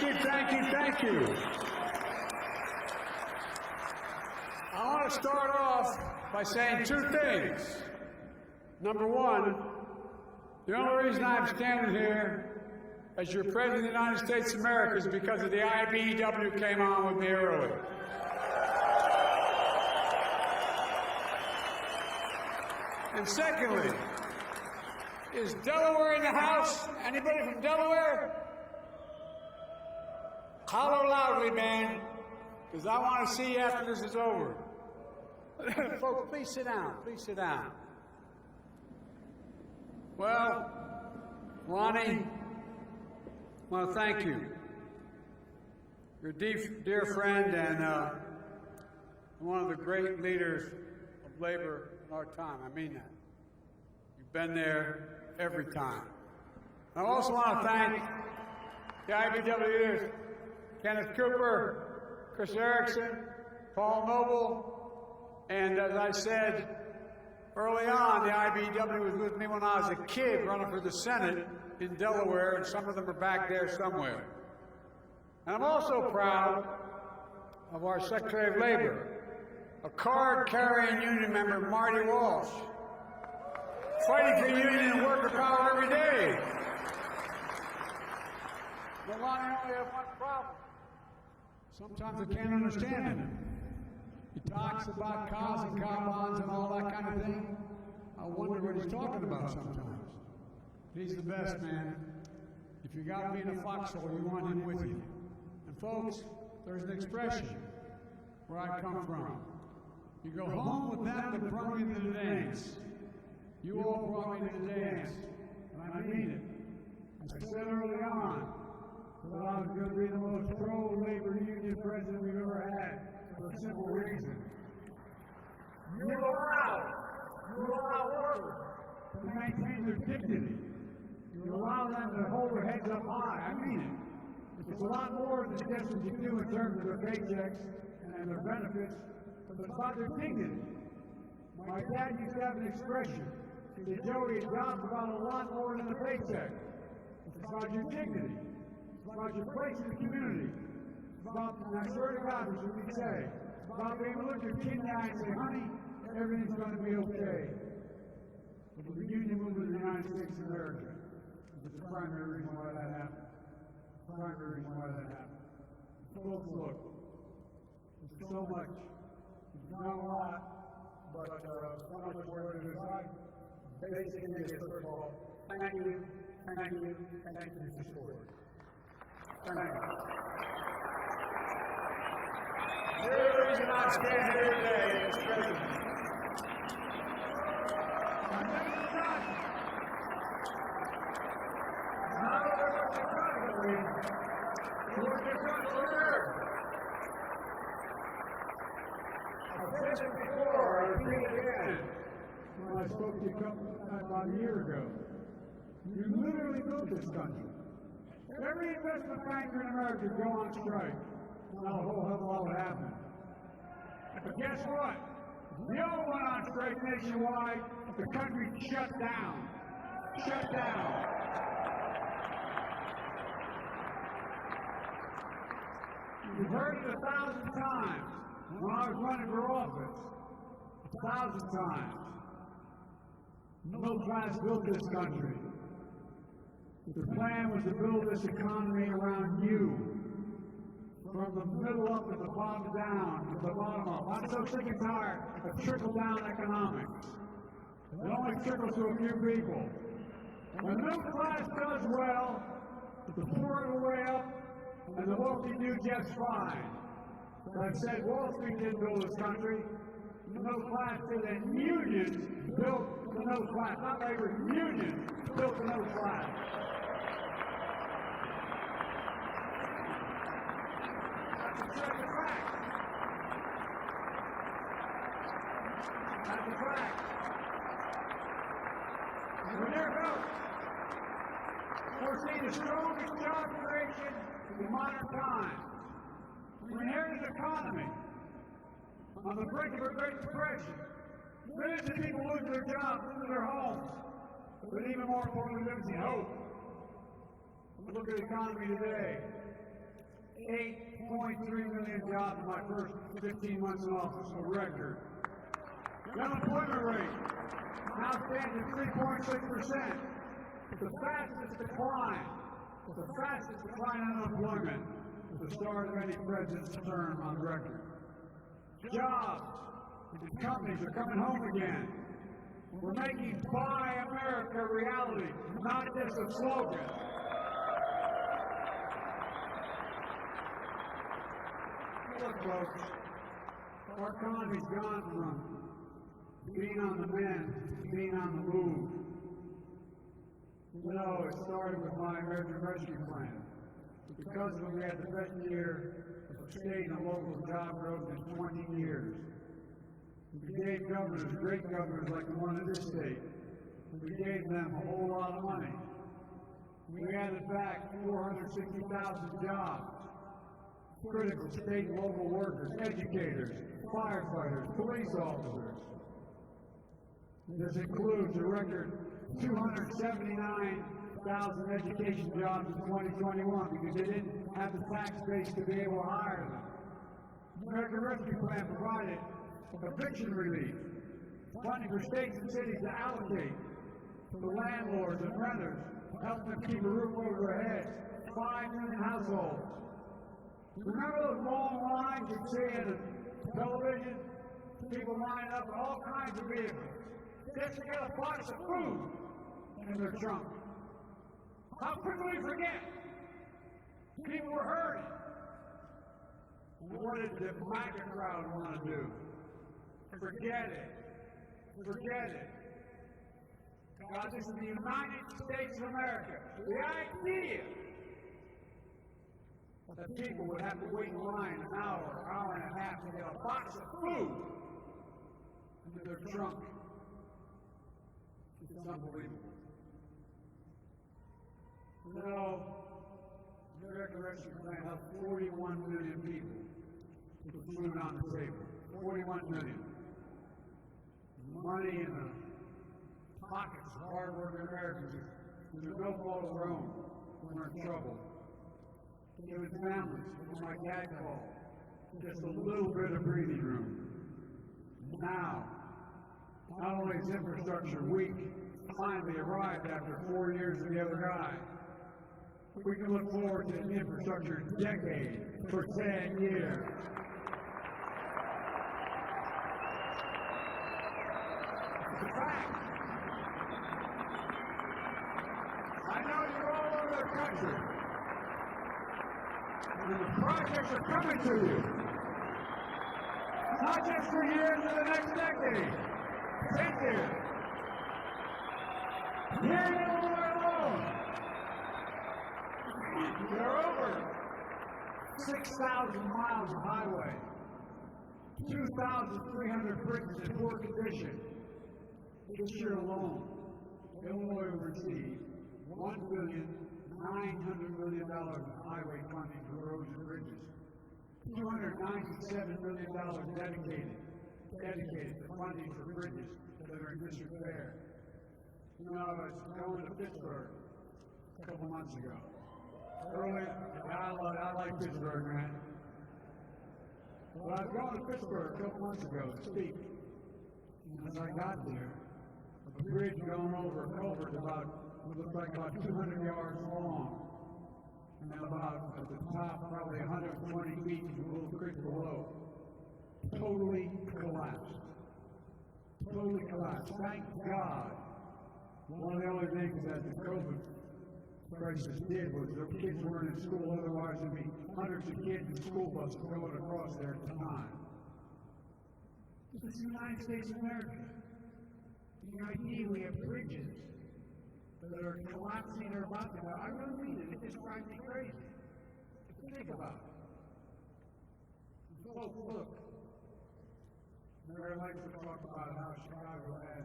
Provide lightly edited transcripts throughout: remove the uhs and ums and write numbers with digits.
Thank you. I want to start off by saying two things. Number one, the only reason I'm standing here as your President of the United States of America is because of the IBEW came on with me early. And secondly, is Delaware in the house? Anybody from Delaware? Holler loudly, man, because I want to see you after this is over. Folks, please sit down. Please sit down. Well, Ronnie, I want to thank you. You're a dear friend and one of the great leaders of labor in our time. I mean that. You've been there every time. I also want to thank the IBW leaders, Kenneth Cooper, Chris Erickson, Paul Noble, and as I said early on, the IBW was with me when I was a kid running for the Senate in Delaware, and some of them are back there somewhere. And I'm also proud of our Secretary of Labor, a card-carrying union member, Marty Walsh, fighting for union and worker power every day. But Lonnie, I only have one problem. Sometimes I can't understand him. He talks about cows and cow bonds and all that kind of thing. I wonder what he's talking about sometimes. He's the best, man. If you got me in a foxhole, you want him with you. And folks, there's an expression where I come from. You go home with them that brought you to the dance. You all brought me to the dance. And I mean it. I said early on, that I was going to be the most pro-labor union president we've ever had, for a simple reason. You allow workers to maintain their dignity. You allow them to hold their heads up high. I mean it. It's a lot more than just what you do in terms of their paychecks and their benefits, but it's about their dignity. My dad used to have an expression. He said, Joey, a job's about a lot more than a paycheck. It's about your dignity. It's about your place in the community. It's about, and I swear to God, this is what we say. It's about being able to look your kid in the eye and say, honey, everything's going to be okay. But the union movement in the United States of America is the primary reason why that happened. Primary reason why that happened. Folks, look, there's so much. There's not a lot, but so much work to decide. Basically, is first of all, thank you for your support. Thank you. The real reason I'm standing here today is President. I've said it before, I repeat it again. When I spoke to you about a year ago, you literally built this country. Every investment banker in America would go on strike. Not a whole hell of a lot would happen. But guess what? We all went on strike nationwide. The country shut down. Shut down. You've heard it 1,000 times when I was running for office. 1,000 times. The middle class built this country. The plan was to build this economy around you. From the middle up and the bottom down, to the bottom up. I'm so sick and tired of trickle-down economics. It only trickles to a few people. When the middle class does well, the poor go way up, and the wealthy do just fine. But I said Wall Street didn't build this country. The middle class did, and unions built the middle class. Not labor, unions built the middle class. That's a fact. That's a fact. And we're there goes. We're seeing the strongest job creation in modern times. We inherited an economy on the brink of a Great Depression. Millions of people losing their jobs, losing their homes, but even more importantly, losing hope. Look at the economy today. 8.3 million jobs in my first 15 months in office, a record. The unemployment rate now stands at 3.6%. The fastest decline in unemployment at the start of any president's term on record. Jobs and companies are coming home again. We're making Buy America a reality, not just a slogan. Look, folks, our economy's gone from being on the mend to being on the move. No, it started with my American Rescue Plan. Because of it, we had the best year of state and local job growth in 20 years. We gave governors, great governors like the one in this state, we gave them a whole lot of money. We added back 460,000 jobs. Critical state and local workers, educators, firefighters, police officers. This includes a record 279,000 education jobs in 2021 because they didn't have the tax base to be able to hire them. The American Rescue Plan provided eviction relief, funding for states and cities to allocate to the landlords and renters, help them keep a roof over their heads, 5 million households. Remember those long lines you'd see in the television? People lining up in all kinds of vehicles just to get a box of food in their trunk. How quickly we forget? People were hurting. What did the MAGA crowd want to do? Forget it. Forget it. God, this is the United States of America. The idea that people would have to wait in line an hour and a half to get a box of food into their trunk. It's unbelievable. No, the American Rescue Plan helped 41 million people with food on the table. 41 million. Money in the pockets of hard-working Americans who no fault of their own when they're in trouble. It was families, what my dad called, just a little bit of breathing room. Now, not only is infrastructure weak, finally arrived after 4 years of the other guy, we can look forward to an infrastructure decade for 10 years. It's a fact. I know you're all over the country. And the projects are coming to you. Not just for years in the next decade. 10 years. Here in Illinois alone, there are over 6,000 miles of highway, 2,300 bridges in poor condition. This year alone, Illinois will receive $1.9 billion in highway funding for roads and bridges, $297 million dedicated to funding for bridges that are in disrepair. You know, I was going to Pittsburgh a couple months ago. I like Pittsburgh, man. Well, I was going to Pittsburgh a couple months ago to speak. And as I got there, a bridge going over a culvert looked like about 200 yards long. And then about at the top, probably 120 feet to a little creek below. Totally collapsed. Totally collapsed. Thank God. One of the only things that the COVID crisis did was the kids weren't in school, otherwise there'd be hundreds of kids in school buses going across there at the time. This is the United States of America. The idea we have bridges that are collapsing or about to. I really mean it. It just drives me crazy. Think about it. Folks, look. Mayor likes to talk about how Chicago has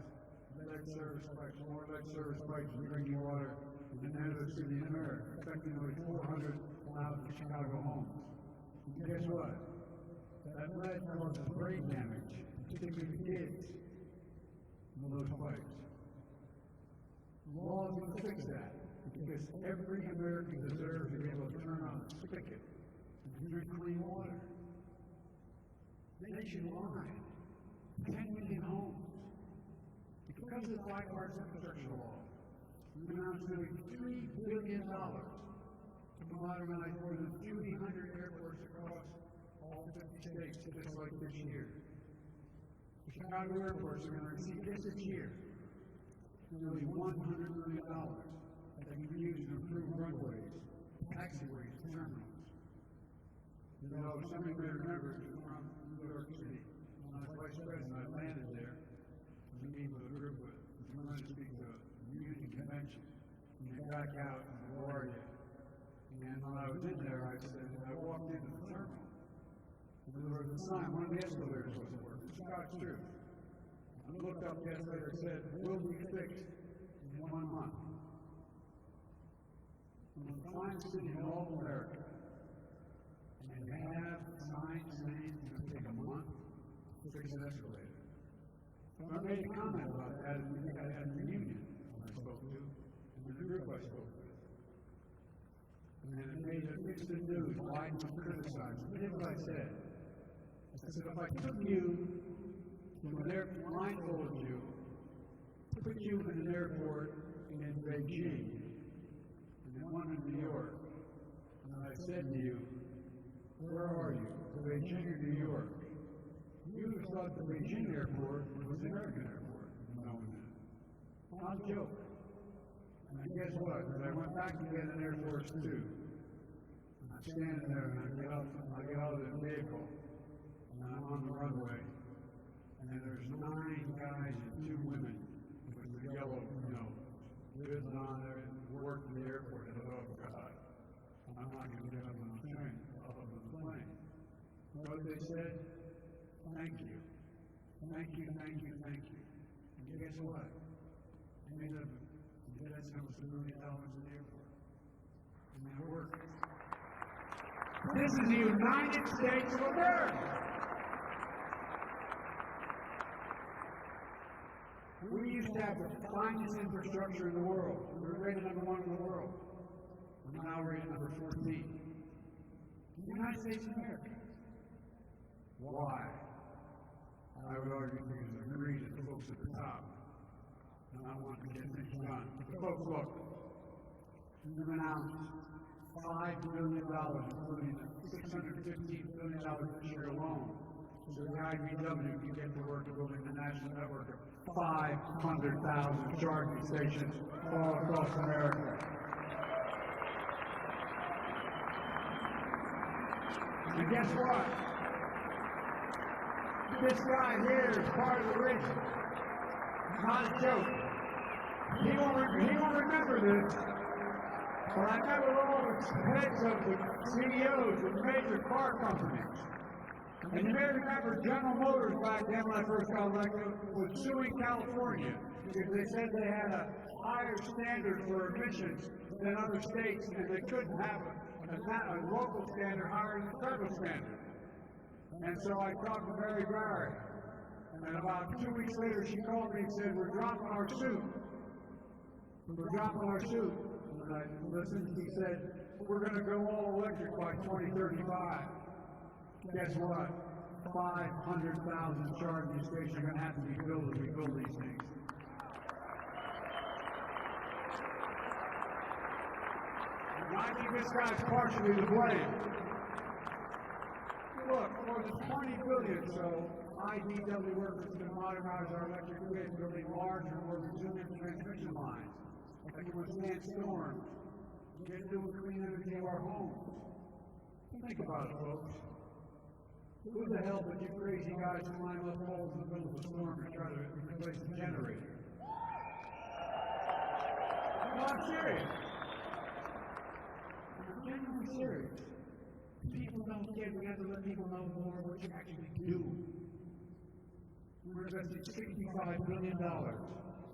lead service pipes, more lead service pipes in drinking water than any other city in America, affecting nearly 400,000 Chicago homes. And guess what? That lead causes brain damage, particularly to kids, in those pipes. Laws will fix that, because every American deserves to be able to turn on a spigot and drink clean water. Nationwide, 10 million homes. Because of the bipartisan infrastructure law, we announced nearly $3 billion to modernize more than 300 airports across all 50 states just like this year. The Chicago airports are going to receive this year nearly $100 million that can be used to improve runways, taxiways, terminals. You know, some of you may remember from New York City, when I was vice president, I landed there to meet with a group of tremendous people at a union convention. And I got out in LaGuardia. And when I was in there, I walked into the terminal. And there was a sign, one of the escalators wasn't working. It's not true. I looked up the escalator and said, "Will be fixed in 1 month." From the finest city in all of America. And they have signs saying it's going to take a month to fix an escalator. So I made a comment about that at a reunion I spoke to, and the group I spoke with. And it made it mixed the news, lied and criticized. Here's what I said. I said, if I took you to an airport, blindfolded you, put you in an airport in Beijing, and then one in New York, and I said to you, where are you? Beijing or New York? You would have thought the Beijing airport was the American airport, knowing that. Not a joke. And guess what? When I went back to get an Air Force Two, and I'm standing there and I get out of the vehicle, and I'm on the runway, and then there's 9 guys and 2 women with the yellow, ribbons on there and work in the airport. And I thought, oh God, I'm not going to get up on the train, up on the plane. You know what they said? Thank you. Thank you, thank you, thank you. And guess what? They made up. That's almost $1 million in the airport. And that worked. This is the United States of America. We used to have the finest infrastructure in the world. We were rated number 1 in the world. We're now rated number 14. The United States of America. Why? I would argue because of the greed of the folks at the top. And I want to get things done. Folks, look, we've announced $5 billion, including $615 billion this year alone, so the IBW can get to work building the national network of 500,000 charging stations all across America. And guess what? This guy here is part of the reason. Not a joke. He won't remember this, but I met with all the heads of the CEOs of major car companies. And you may remember General Motors back then when I first got elected was suing California because they said they had a higher standard for emissions than other states and they couldn't have a local standard higher than the federal standard. And so I talked to Mary Barry. And about 2 weeks later, she called me and said, we're dropping our suit. We're dropping our suit. And I listened, he said, we're going to go all electric by 2035. Guess what? 500,000 charging stations are going to have to be built as we build these things. And I think this guy's partially to blame. Look, more than $20 billion, so IBW workers can modernize our electric grid, building larger, more resilient transmission lines that can withstand storms, get new clean energy to our homes. Think about it, folks. Who the hell would you crazy guys climb up poles in the middle of a storm to try to replace the generator? No, I'm serious. I'm genuinely serious. People don't get, we have to let people know more what you actually do. We're investing $65 billion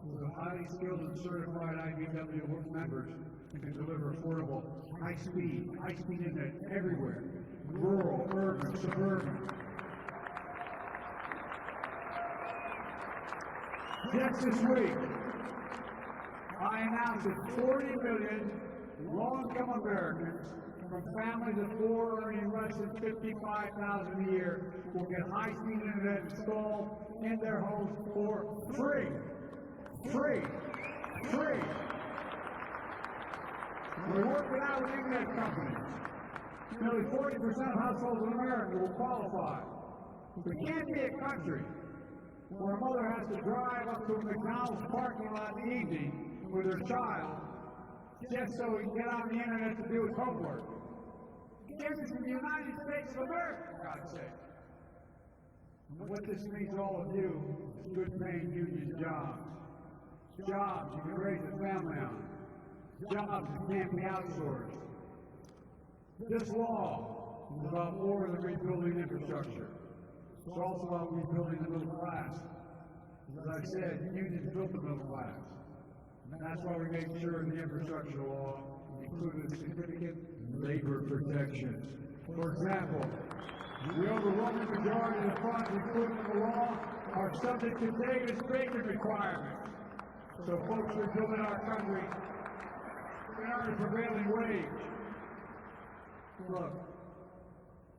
with highly skilled and certified IBW work members who can deliver affordable, high-speed internet everywhere, rural, urban, suburban. Just this week, I announced that 40 million low-income Americans from families of four earning less than $55,000 a year will get high-speed internet installed in their homes for free. Free. Free. We work it out with internet companies. Nearly 40% of households in America will qualify. We can't be a country where a mother has to drive up to a McDonald's parking lot in the evening with her child just so he can get on the internet to do his homework. This is in the United States of America, for God's sake. And what this means to all of you is good-paying union jobs. Jobs you can raise a family on. Jobs that can't be outsourced. This law is about more than rebuilding infrastructure. It's also about rebuilding the middle class. As I said, unions built the middle class. And that's why we made sure the infrastructure law included significant labor protections. For example, the overwhelming majority of the funds included in the law are subject to Davis Bacon requirements. So folks who are building our country can earn a prevailing wage. Look,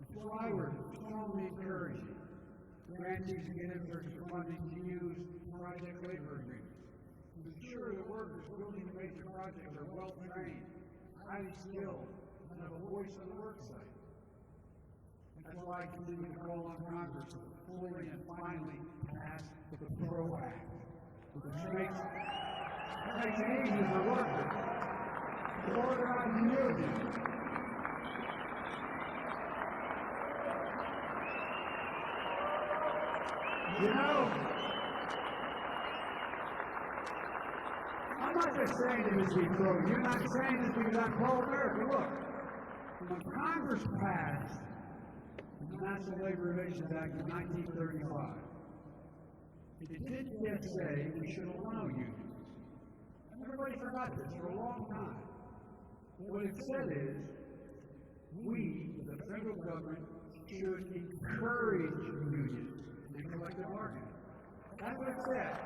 before I would strongly encourage you, grantees to get infrastructure funding to use project labor agreements. To ensure that workers building the major projects are well trained, highly skilled, and have a voice on the work site. That's why I continue to call on Congress to fully and finally pass the PRO Act, which makes it easier for workers to organize unions. You know, I'm not just saying this to be pro. You're not saying this because I'm pro-America. Look, when Congress passed the National Labor Relations Act in 1935, it didn't yet say we should allow unions. Everybody forgot this for a long time. What it said is, we, the federal government, should encourage unions and collective bargaining. That's what it said.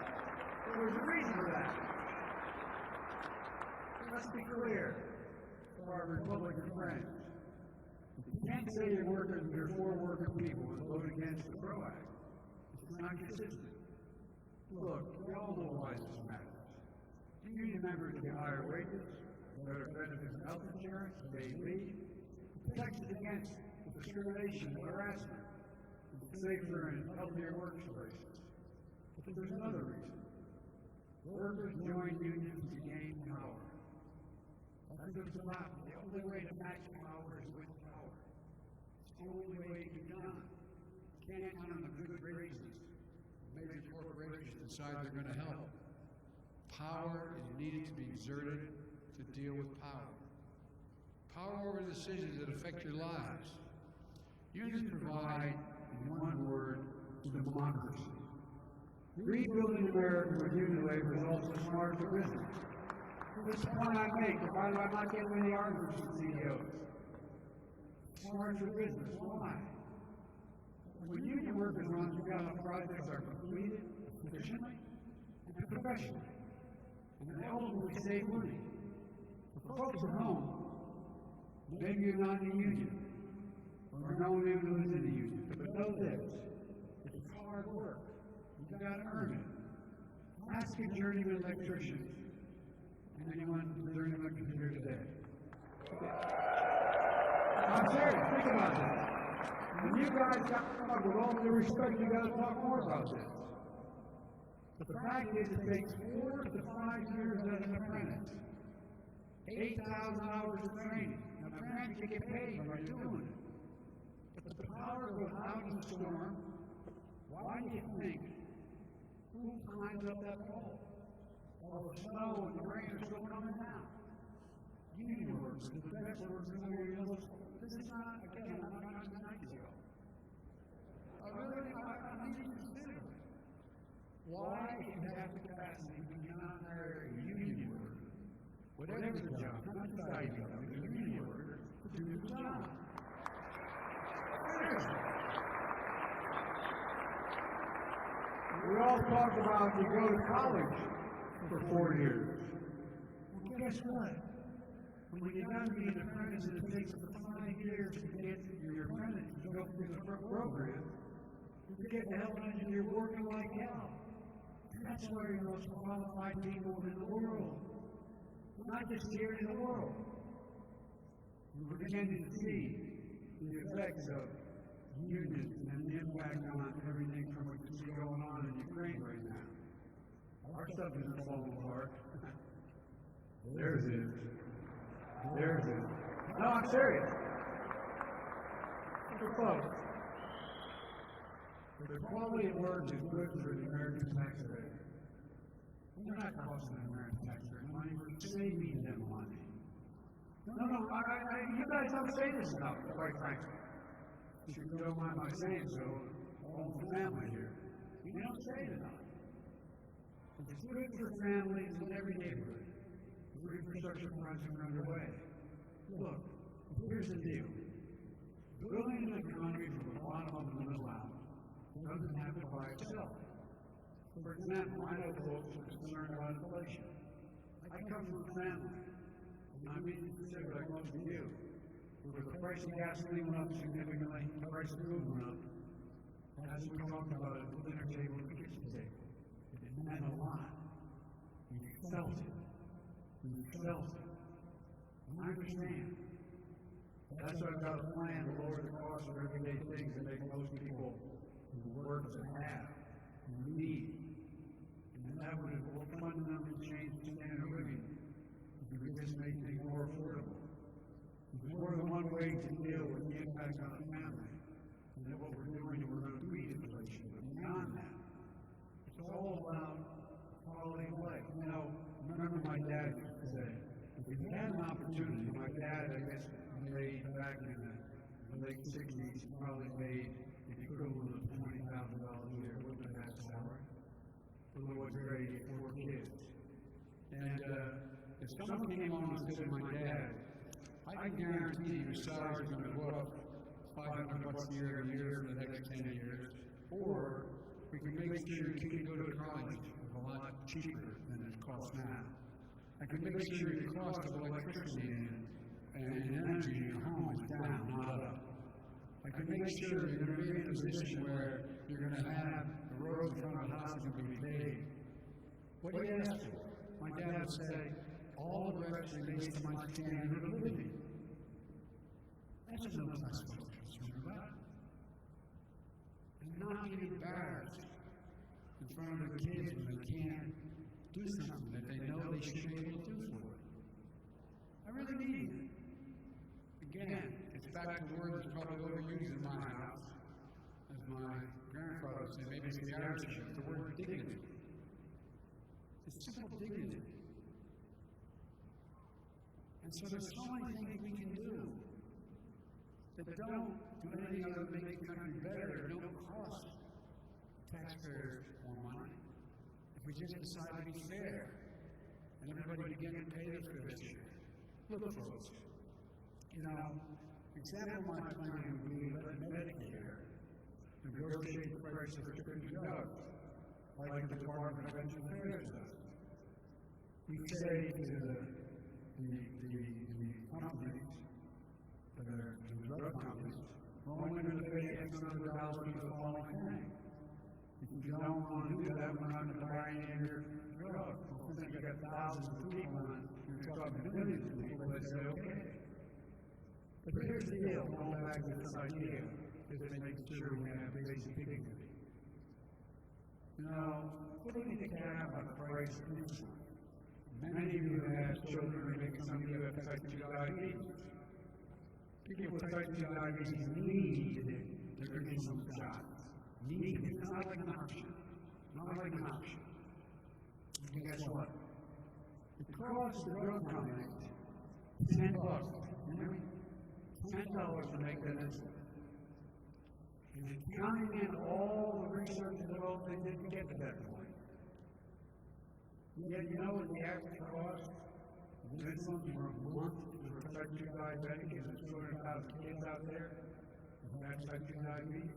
There was a reason for that. Let's be clear for our Republican friends. You can't say you're for working people and vote against the PRO Act. It's not consistent. Look, we all know why this matters. Union members get higher wages, better benefits and health insurance, paid leave, protections against discrimination and harassment, safer and healthier workplaces. But there's another reason. Workers join unions to gain power. That's what it's about. The only way to match power is with power. It's the only way to be done. You can't count on the good reasons. Major corporations decide they're going to help. Power is needed to be exerted to deal with power. Power over decisions that affect your lives. Unions provide, in one word, democracy. Rebuilding America with union labor is also smart for business. This is the point I make. Why do I not get many arguments with CEOs? Smart for business. Why? When union workers run together, projects are completed efficiently and professionally. And they ultimately save money. For folks at home, maybe you're not in a union, or no one even who's in a union, but know this, it's hard work. You've got to earn it. Ask a journeyman electrician, and anyone journeyman computer today. I'm serious, think about this. When you guys got to talk, with all due respect, you got to talk more about this. But the fact is, it takes 4 to 5 years as an apprentice. 8,000 hours of training. Now, apprentices you get paid when you're doing it. But the power goes out in the storm. Why do you think? Who climbs up that pole? All the snow and the rain are still coming down. Union workers, the best workers in the world. This is not, again, I'm not trying to deny you. I need to consider it. Why, if you have the capacity, do you not hire a union worker, whatever the job, not just IBM, a union worker, to do the job? Seriously. We all talk about you go to college for 4 years. Well, guess what? And when you got to be an apprentice, it takes 5 years to get your apprentice to go through the program. You get to help engineer working like hell. That's why you're the most qualified people in the world. Not just here in the world. We're beginning to see the effects of unions and the impact on everything from what you see going on in Ukraine right now. Our stuff isn't falling apart. Theirs is. Theirs is. No, I'm serious. For folks, the quality of work is good for the American taxpayer. We're not costing the American taxpayer money, we're saving them money. No, you guys don't say this enough, quite frankly. If you don't mind my saying so, all the family here. You don't say it enough. It's good for families in every neighborhood. The infrastructure projects are underway. Look, here's the deal. Building an economy from the bottom of the middle out doesn't happen by itself. For example, I know folks who are concerned about inflation. I come from a family. I mean, like most of you. Where the price of gasoline went up significantly, the price of food went up. As we talked about at the dinner table and the kitchen table. It meant a lot. We felt it. We felt it. I understand. That's why I've got a plan to lower the cost of everyday things that make most people who work to have, who need. And that would fundamentally change the standard of living. If we just make things more affordable. There's more than one way to deal with the impact on a family. And then what we're doing, we're going to beat inflation. But beyond that, it's all about quality of life. You know, remember my dad used to say, if you had an opportunity, my dad, I guess, made back in the late 60s, probably made the equivalent of $20,000 a year, wasn't that salary? For the was great, he had 4 kids. And if someone came on and said to my dad, I can guarantee your salary's going to go up $500 a year for the next 10 years, or we can make sure you can go to college a lot cheaper than it costs now. I can make sure the cost of electricity and energy in your home is down, not up. I can make sure you're going to be in a position where you're going to have the roads in front of the house are going to be paved. What do you ask for? My dad would say, all the rest relates to my standard of living. That's what I'm supposed to be concerned about. And not being embarrassed in front of the kids when they can't do something that they know they should be able to do for it. I really mean it. Again, it's back to the word that's probably overused in my house. As my grandfather would say, maybe it's the Irish, the word dignity. It's simple dignity. And so there's so many things we can do that don't do anything other than make the country better, don't cost taxpayers more money. If we just decide to be fair, and everybody begin to pay their fair share. Look, folks, you know, example my plan would be let Medicare negotiate the price of prescription drugs, like the Department of Veterans Affairs does. We say to the companies, the drug companies, we're only going to pay X number of dollars for the following thing. If you don't want to do that, we're not going to buy any of your drugs. Well, since you've got thousands of people and you're talking millions of people, they say, okay. But here's the deal, going back to this idea, is to make sure we have basic dignity. You know, putting a cap on the price of insulin. Many of you have children, maybe some of you have type 2 diabetes. People with type 2 diabetes need their insulin shots. Need it. It's not like an option. Not like an option. And guess what? It costs the drug company $10. Remember? $10 to make that insulin. And counting in all the research and development they did to get to that point. Yet you know what the average cost of insulin for a month for type 2 diabetic is? There's 200,000 kids out there who have type 2 diabetes.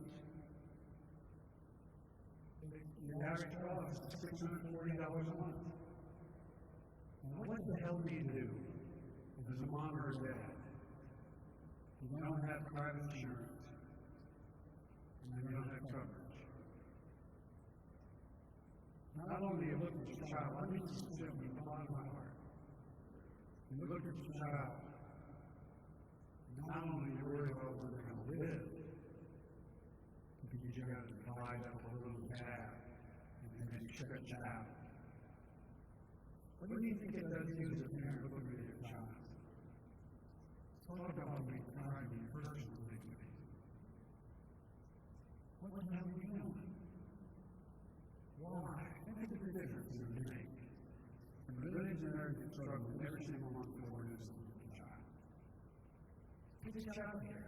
The average cost is $640 a month. Now what the hell do you do if his mom or his dad, who don't have private insurance, and they don't have coverage. Not only you look at your child, let me just say from the bottom of my heart. You look at your child, not only you worry about where they're going to live, because you got to divide up a little tab and then stretch out. What do you think it does to you as a parent looking at your child? Talk about being proud of your personal dignity. What the hell are you doing? Why? What is the difference in the make? And millions of Americans struggle every single month for this child. Get this child here.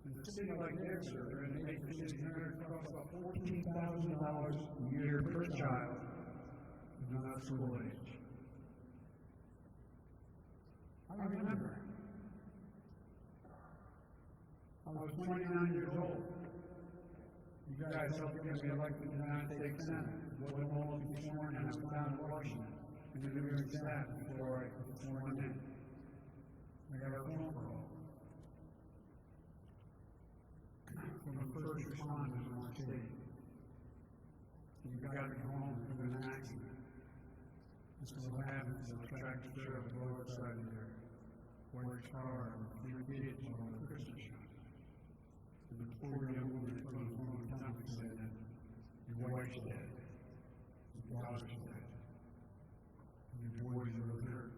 In a city like theirs, sir, in a major city in America, it costs about $14,000 a year per child who's not school age. I remember. I was 29 years old. You guys helped get me elected to the United States Senate. Wasn't all to be sworn in. I was down in Washington, interviewing staff before I was sworn in. I got a phone call from the first responders in our state. You got to go home from an accident. This is what happens in a tractor trailer on the road side of your white car or 3 kids on a Christmas shop. And the poor young woman put on the phone and said, your wife's dead, your daughter's dead, and your boys are hurt.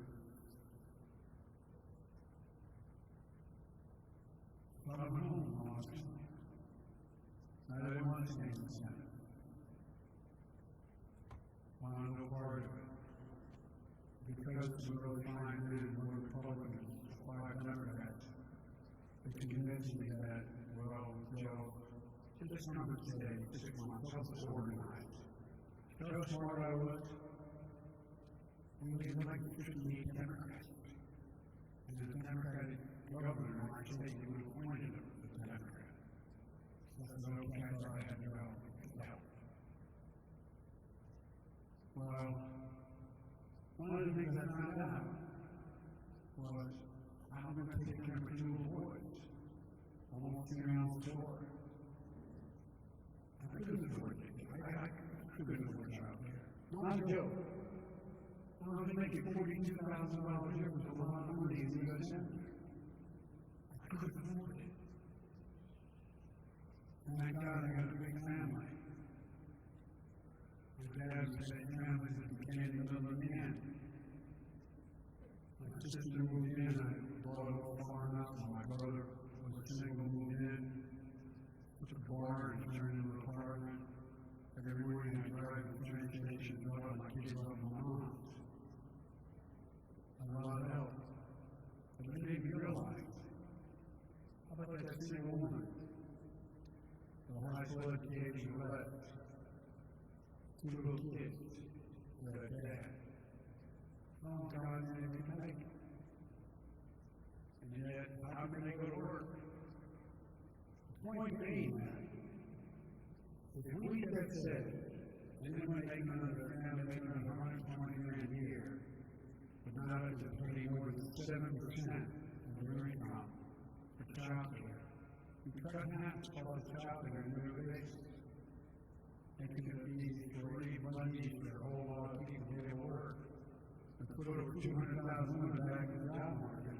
So I went home, honestly. I didn't want to stay in the Senate. I wanted no part of it. Because some really fine men, one Republicans, 5 Democrats, they convinced me that, well, Joe, just come today, 6 months, help us organize. You know how smart I was? We would like 58 Democrats. And the Democratic governor in our state, we appointed him as a Democrat. So there's no chance I had to help. Well, one of the things I found out was I'm going to take care of 2 boys. Almost 3 ounce door. I couldn't afford it. I couldn't afford childcare. Not a joke. I was making $42,000 a year with a lot of money in the U.S. Senate. I couldn't afford it. And thank God I got a big family. My dad was the same family that became the middle of the end. My sister moved in, I bought a little farmhouse, and my brother was a single, moved in, took a barn and turned into an apartment. Every morning I drive to the train station, drop my kids off at my mom's. A lot of help. But it made me realize, how about that single woman? The high school education left. 2 little kids with a dad. Oh, God, they can make it. And yet, how can they go to work? The point being that, if we had said, they're going to make another family, make another $120,000 a year, but not able to pay more than 7% of their income for child care, we cut half as far as child care on a regular basis. Making it easy for money for a whole lot of people to get to work. And put over 200,000 women back in the job market,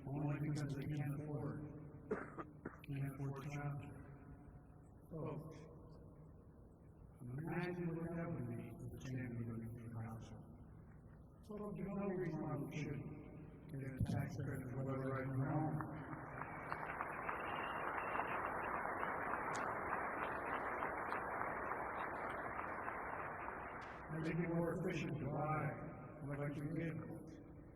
only because they can't afford child care. Folks, imagine what that would mean for the standard of living household. So there's no reason why we shouldn't get a tax credit for whether right or wrong. Make it more efficient to buy electric vehicles.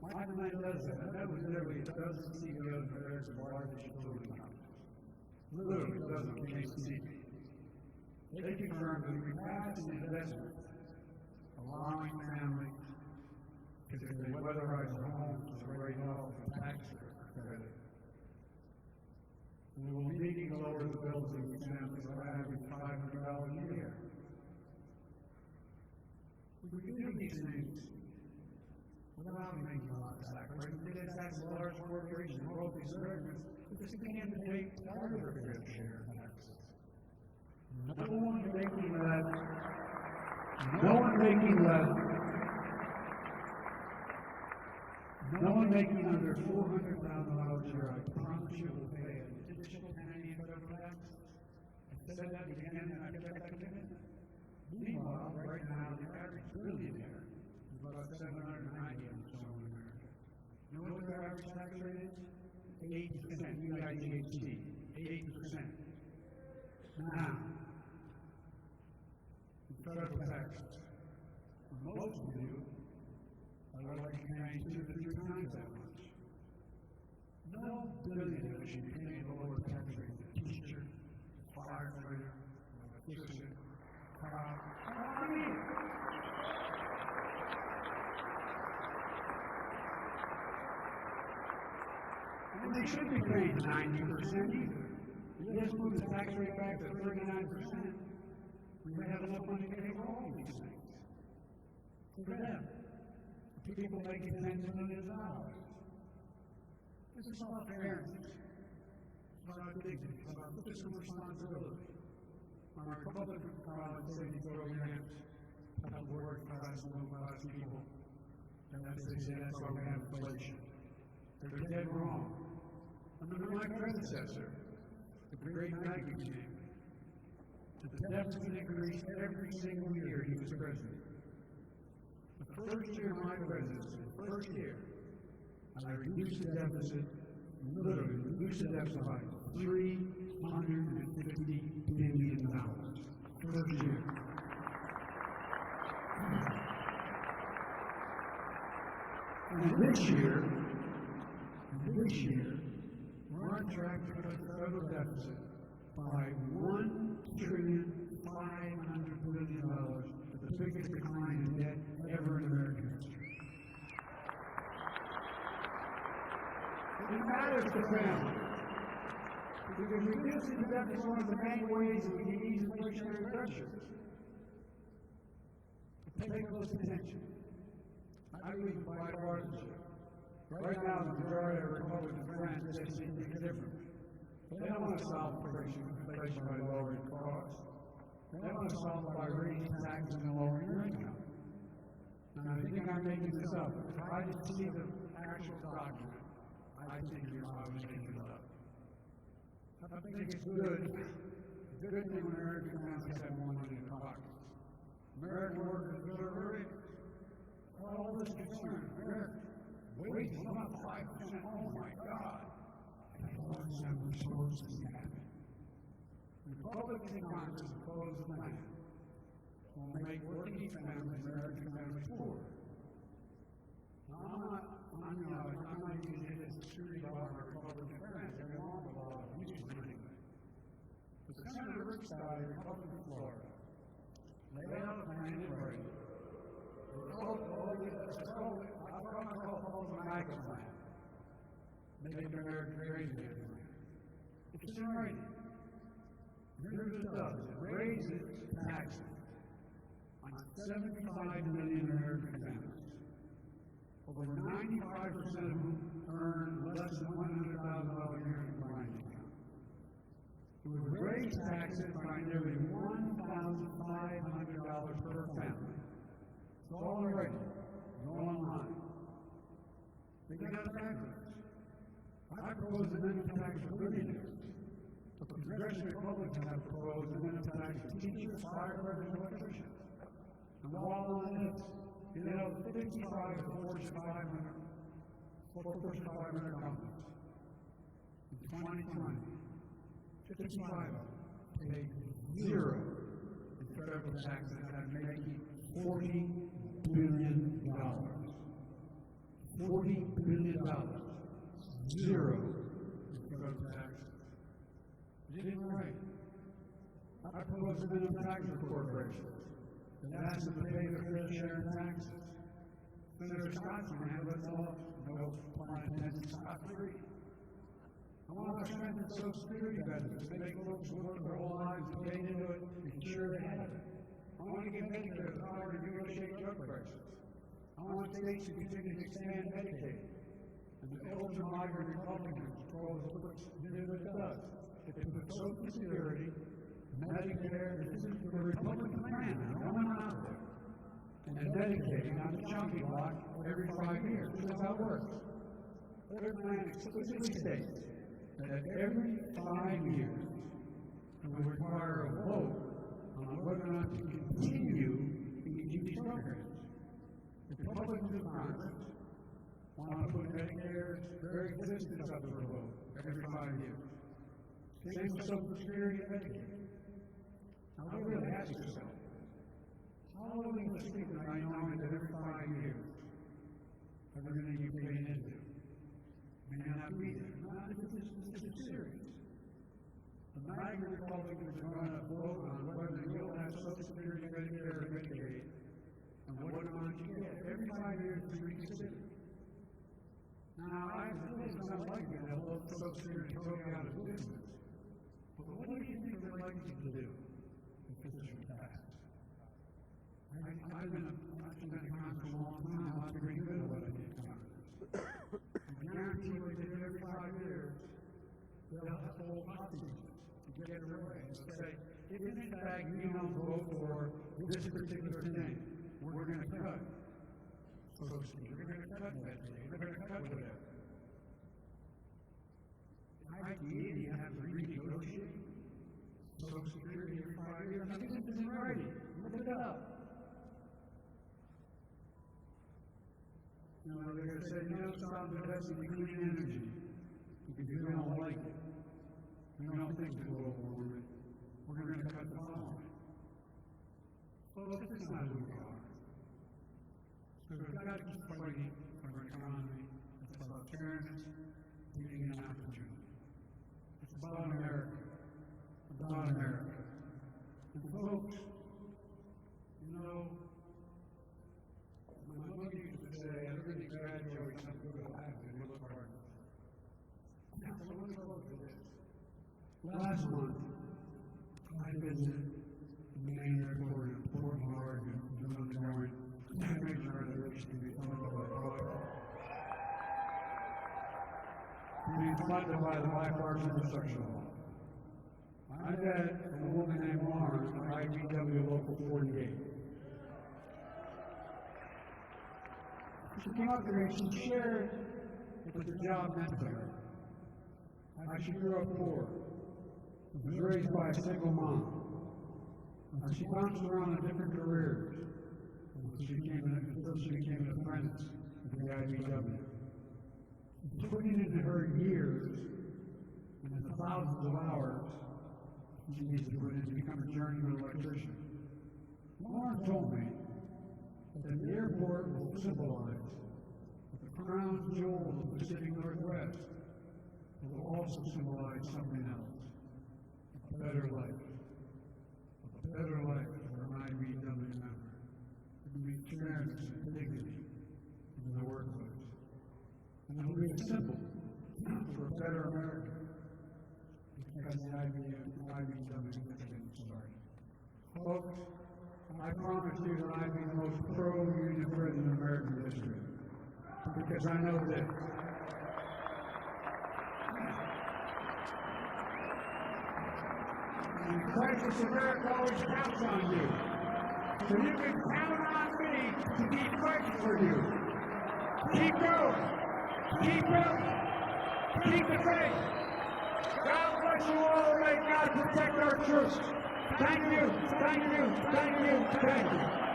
My plan does that. That was literally a dozen CEOs of various large utility companies. Literally a dozen KC. They confirmed that we passed an investment allowing families, because if they weatherize their homes to write off the tax credit, we will immediately lower the bills of the families by average $500 a year. We do these things without making a lot of tax breaks. We did tax large corporations, royalties, and revenues, but they can't take part of their fair share of taxes. No one making less under $400,000 a year, I promise you will pay an additional penny in federal tax. I said that again, and I kept that commitment. Meanwhile, right now, the average billionaire is about 790 and so on in America. You know what their average tax rate is? 8%. UIDHT. 8%. Now, the federal taxes, for most of you, are like paying 2 to 3 times that much. No billionaire should be paying a lower tax rate than a teacher, firefighter, electrician, cop. And they should be paying 90% either. You just move the tax rate back to 39%. We may have enough money to pay for all of these things. For them. People making tens of millions of dollars. This is not fairness. It's not dignity. It's about fiscal responsibility. Our Republican colleagues say you go against public work class, middle class people, and they say that's why we have inflation. They're dead wrong. Under my predecessor, the great Nike champion, the deficit increased every single year he was president. The first year of my presidency, the first year, I reduced the deficit, literally reduced the deficit by $350 billion. First year. And this year, we're on track to cut the federal deficit by $1,500 billion, the biggest decline in debt ever in American history. It matters to families. Because reducing the debt is one of the main ways that we can ease inflationary pressures. But pay close attention. I believe in bipartisanship. Right now, the majority of Republican friends just think differently. They don't want to solve inflation by lowering costs. They don't want to solve it by raising taxes and lowering your income. And I think I'm making this up. If I just see the actual document, I think you're probably making it up. I think it's good. It's a good thing when American families have more money in their pockets. American workers are very, all this concern. American wages went up 5%. Oh my God. And all of a sudden, we're supposed to be happy. Republicans in Congress oppose the plan. Will make working families, American families, poor. Now, I'm not using it as a security law of Republican friends. They're wrong with all of these anyway. But Senator Rick Scott, a Republican of Florida, laid out a plan in writing. I call it the MAGA plan. Make America great again. It's in writing. Here's what it does. It raises taxes on 75 million American families. Over 95% of whom earn less than $100,000 a year in combined income. It would raise taxes by nearly $1,500 per family. It's all already. It's all online. They got taxes. I propose an minimum tax for billionaires. The Congressional Republicans have proposed an minimum tax for teachers, firefighters, and electricians. And all on this, 55 of the Fortune 500 companies in 2020, 55 of them paid zero in federal taxes and making $40 billion. $40 billion. Zero in federal taxes. It isn't right. I propose a minimum tax for corporations that asks them to pay their fair share in taxes. Senator Scott's plan, but no pun intended, scot-free. I want to strengthen Social Security benefits, make folks work their whole lives, pay into it, ensure they have it. I want to give Medicare the power to negotiate drug prices. I I want states to continue to expand Medicaid. And the ultra-moderate Republicans control the puts it does. It puts Social Security, Medicare, this is the Republican plan, no one out there. And Medicaid on the chunky block every 5 years. This is how it works. Their plan explicitly states that every 5 years it will require a vote on whether or not to continue these programs. The Republicans in Congress want to put Medicare's very existence up for a vote every 5 years. Same with Social Security and Medicaid. Now, we really ask yourself, how will we speak about knowing that every 5 years, everything you're paying into may not be there? Not if this is serious. The migrant Republicans are going to vote on whether you'll have Social Security, Medicare, or Medicaid, and what amount you get. Every 5 years is reconsidered. Now, I really don't like it. I love Social Security totally out of business. But what do you think they're likely to do if this is passed? I've been in Congress a long time. I'm pretty good at what I did in Congress. I guarantee you that every 5 years, they'll have to hold hostages to get it away and say, if in fact you don't vote for this particular thing, we're going to cut Social Security, we're going to cut Medicaid, we're going to cut whatever. You have to renegotiate Social Security every 5 years. I think this is in writing. Look it up. You know, they're going to say, no, stop investing in clean energy because you don't like it. We don't think it's global warming. We're going to cut the following. Well, this is not who we are. So we've got to keep fighting for our economy. It's about fairness, equity, and opportunity. It's about America. About America. And folks, you know, my mother used to say, everybody graduates up to the lab and look hard. Now, so let's close with this. Last month, I visited the main airport in Portland, Oregon, to make sure that it should be funded by Worke. Being funded by the Bipartisan Innovation Act. I met a woman named Lauren from IBW Local 48. She came up to me and she shared what the job meant to her. How she grew up poor, was raised by a single mom. And she bounced around in different careers until she became an apprentice at the IBW. Putting into her years and the thousands of hours she needs to put in to become a journeyman electrician. Lauren told me that the airport will symbolize the crown jewel of the Pacific Northwest. It will also symbolize something else, a better life. A better life for an IBW member. It will be fairness and dignity in the workplace. And it will be a symbol for a better America. Because the IBW is getting started. Folks, I promise you that I'll be the most pro-union president in American history. Because I know this. And crisis America always counts on you. So you can count on me to keep fighting for you. Keep going. Keep building. Keep the faith. God bless you all. May God protect our troops. Thank you. Thank you. Thank you. Thank you.